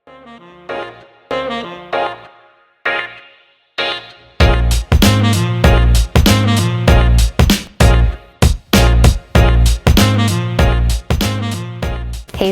Hey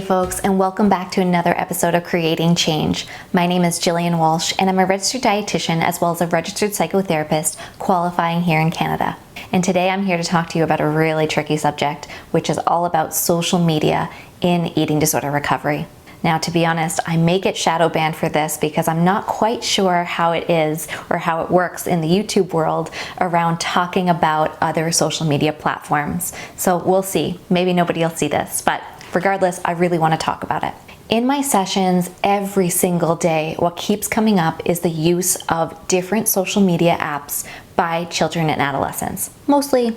folks, and welcome back to another episode of Creating Change. My name is Jillian Walsh, and I'm a registered dietitian as well as a registered psychotherapist qualifying here in Canada. And today I'm here to talk to you about a really tricky subject, which is all about social media in eating disorder recovery. Now, to be honest, I may get shadow banned for this because I'm not quite sure how it is or how it works in the YouTube world around talking about other social media platforms. So we'll see. Maybe nobody will see this, but regardless, I really want to talk about it. In my sessions every single day, what keeps coming up is the use of different social media apps by children and adolescents, mostly,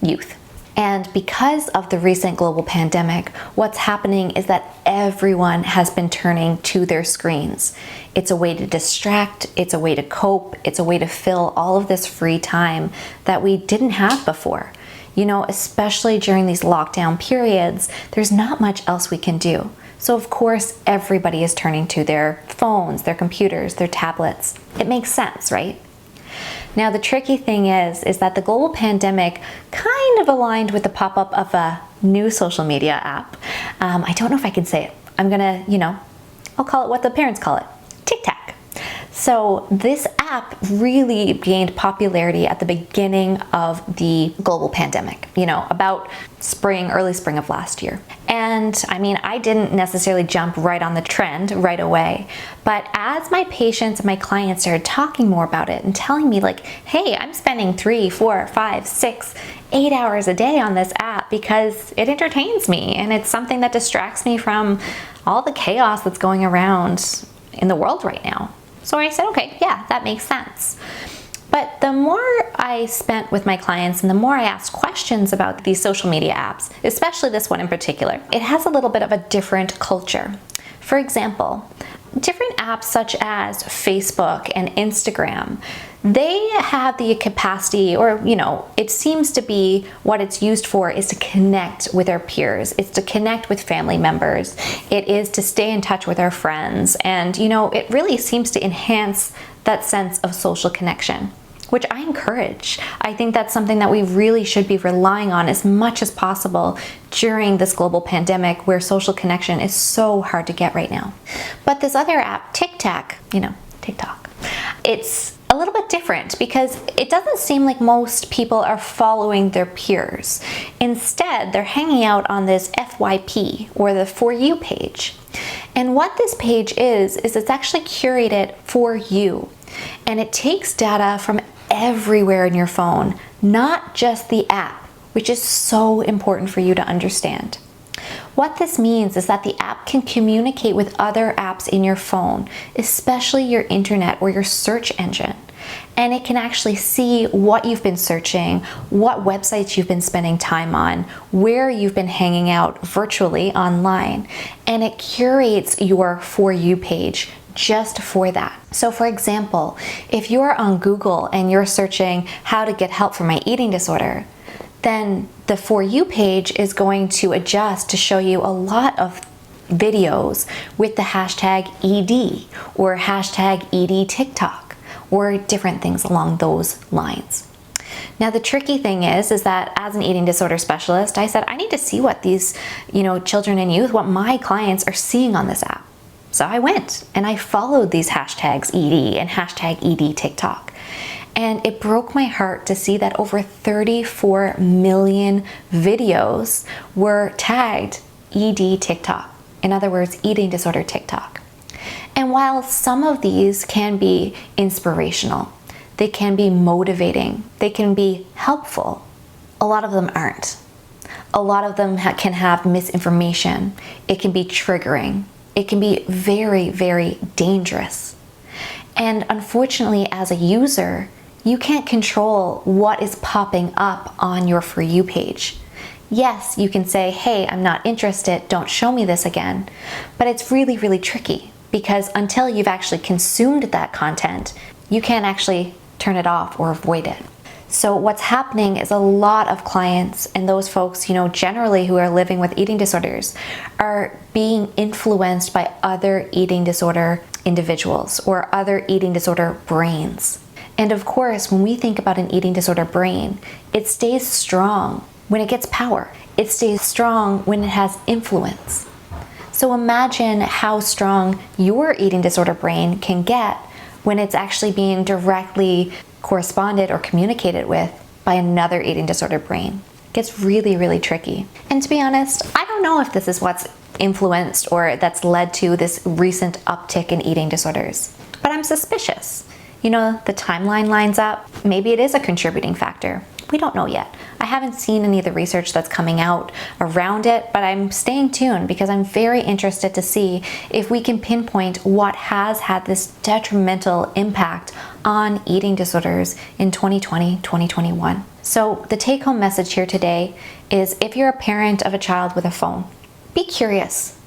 youth. And because of the recent global pandemic, what's happening is that everyone has been turning to their screens. It's a way to distract, it's a way to cope, it's a way to fill all of this free time that we didn't have before. Especially during these lockdown periods, there's not much else we can do. So of course, everybody is turning to their phones, their computers, their tablets. It makes sense, right? Now, the tricky thing is that the global pandemic kind of aligned with the pop-up of a new social media app. I don't know if I can say it. I'm gonna, I'll call it what the parents call it, TikTok. So this app really gained popularity at the beginning of the global pandemic, about early spring of last year. And I didn't necessarily jump right on the trend right away, but as my patients and my clients started talking more about it and telling me hey, I'm spending 3, 4, 5, 6, 8 hours a day on this app because it entertains me and it's something that distracts me from all the chaos that's going around in the world right now. So I said, okay, yeah, that makes sense. But the more I spent with my clients and the more I asked questions about these social media apps, especially this one in particular, it has a little bit of a different culture. For example, different apps such as Facebook and Instagram, they have the capacity, or it seems to be what it's used for is to connect with our peers. It's to connect with family members. It is to stay in touch with our friends. And it really seems to enhance that sense of social connection, which I encourage. I think that's something that we really should be relying on as much as possible during this global pandemic where social connection is so hard to get right now. But this other app, TikTok, it's a little bit different because it doesn't seem like most people are following their peers. Instead, they're hanging out on this FYP, or the For You page. And what this page is it's actually curated for you. And it takes data from everywhere in your phone, not just the app, which is so important for you to understand. What this means is that the app can communicate with other apps in your phone, especially your internet or your search engine. And it can actually see what you've been searching, what websites you've been spending time on, where you've been hanging out virtually online, and it curates your For You page just for that. So for example, if you're on Google and you're searching how to get help for my eating disorder, then the For You page is going to adjust to show you a lot of videos with the hashtag ED or hashtag ED TikTok or different things along those lines. Now, the tricky thing is that as an eating disorder specialist, I said, I need to see what these, children and youth, what my clients are seeing on this app. So I went and I followed these hashtags ED and hashtag ED TikTok. And it broke my heart to see that over 34 million videos were tagged ED TikTok. In other words, eating disorder TikTok. And while some of these can be inspirational, they can be motivating, they can be helpful, a lot of them aren't. A lot of them can have misinformation. It can be triggering. It can be very, very dangerous. And unfortunately, as a user, you can't control what is popping up on your For You page. Yes, you can say, hey, I'm not interested, don't show me this again. But it's really, really tricky because until you've actually consumed that content, you can't actually turn it off or avoid it. So what's happening is a lot of clients and those folks, generally who are living with eating disorders are being influenced by other eating disorder individuals or other eating disorder brains. And of course, when we think about an eating disorder brain, it stays strong when it gets power. It stays strong when it has influence. So imagine how strong your eating disorder brain can get when it's actually being directly corresponded or communicated with by another eating disorder brain. It gets really, really tricky. And to be honest, I don't know if this is what's influenced or that's led to this recent uptick in eating disorders, but I'm suspicious. The timeline lines up. Maybe it is a contributing factor. We don't know yet. I haven't seen any of the research that's coming out around it, but I'm staying tuned because I'm very interested to see if we can pinpoint what has had this detrimental impact on eating disorders in 2020, 2021. So the take-home message here today is if you're a parent of a child with a phone, be curious.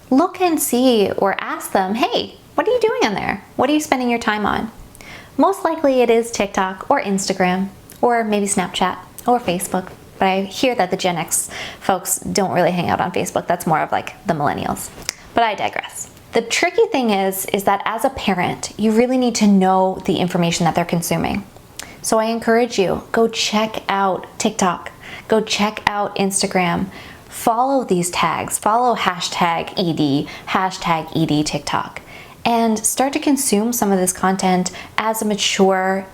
Look and see or ask them, hey, what are you doing on there? What are you spending your time on? Most likely it is TikTok or Instagram or maybe Snapchat or Facebook. But I hear that the Gen X folks don't really hang out on Facebook. That's more of like the millennials. But I digress. The tricky thing is that as a parent, you really need to know the information that they're consuming. So I encourage you, go check out TikTok, go check out Instagram, follow these tags, follow #ED, #ED TikTok, and start to consume some of this content as a mature,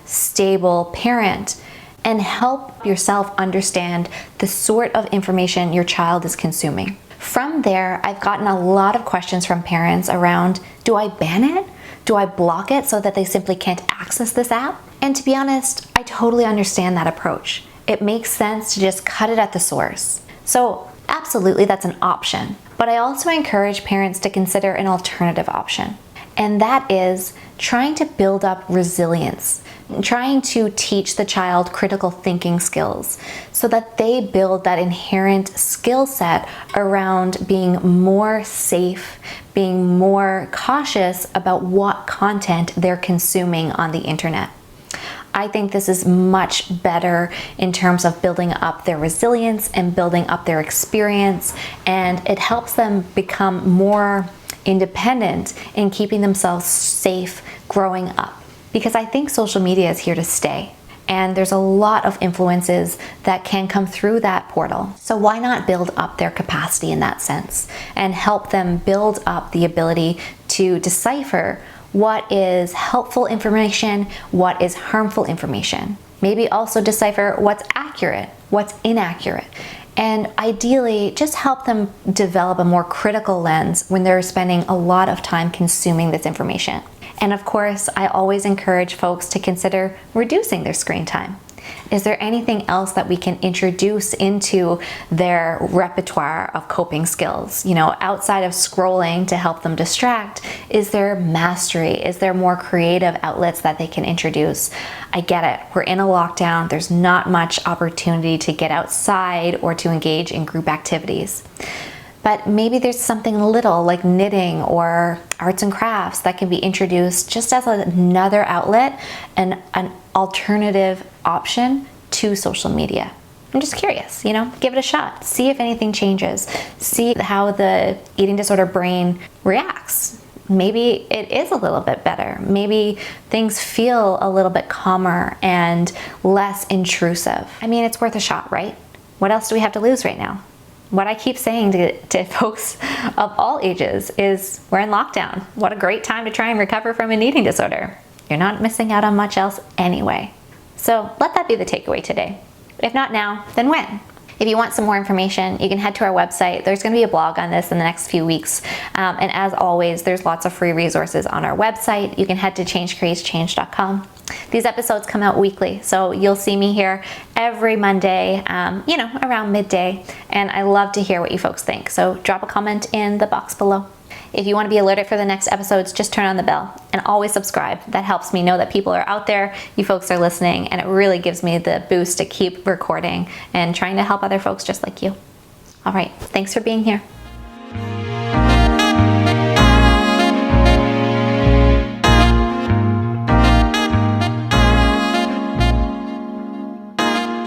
stable parent, and help yourself understand the sort of information your child is consuming. From there, I've gotten a lot of questions from parents around, do I ban it? Do I block it so that they simply can't access this app? And to be honest, I totally understand that approach. It makes sense to just cut it at the source. So absolutely, that's an option. But I also encourage parents to consider an alternative option. And that is trying to build up resilience, trying to teach the child critical thinking skills so that they build that inherent skill set around being more safe, being more cautious about what content they're consuming on the internet. I think this is much better in terms of building up their resilience and building up their experience, and it helps them become more independent in keeping themselves safe growing up. Because I think social media is here to stay, and there's a lot of influences that can come through that portal. So why not build up their capacity in that sense and help them build up the ability to decipher what is helpful information, what is harmful information. Maybe also decipher what's accurate, what's inaccurate. And ideally, just help them develop a more critical lens when they're spending a lot of time consuming this information. And of course, I always encourage folks to consider reducing their screen time. Is there anything else that we can introduce into their repertoire of coping skills? Outside of scrolling to help them distract, is there mastery? Is there more creative outlets that they can introduce? I get it. We're in a lockdown. There's not much opportunity to get outside or to engage in group activities. But maybe there's something little like knitting or arts and crafts that can be introduced just as another outlet and an alternative option to social media. I'm just curious, give it a shot. See if anything changes. See how the eating disorder brain reacts. Maybe it is a little bit better. Maybe things feel a little bit calmer and less intrusive. I mean, it's worth a shot, right? What else do we have to lose right now? What I keep saying to folks of all ages is we're in lockdown. What a great time to try and recover from an eating disorder. You're not missing out on much else anyway. So let that be the takeaway today. If not now, then when? If you want some more information, you can head to our website. There's going to be a blog on this in the next few weeks. And as always, there's lots of free resources on our website. You can head to changecreatechange.com. These episodes come out weekly, so you'll see me here every Monday, around midday. And I love to hear what you folks think. So drop a comment in the box below. If you want to be alerted for the next episodes, just turn on the bell and always subscribe. That helps me know that people are out there, you folks are listening, and it really gives me the boost to keep recording and trying to help other folks just like you. All right, thanks for being here.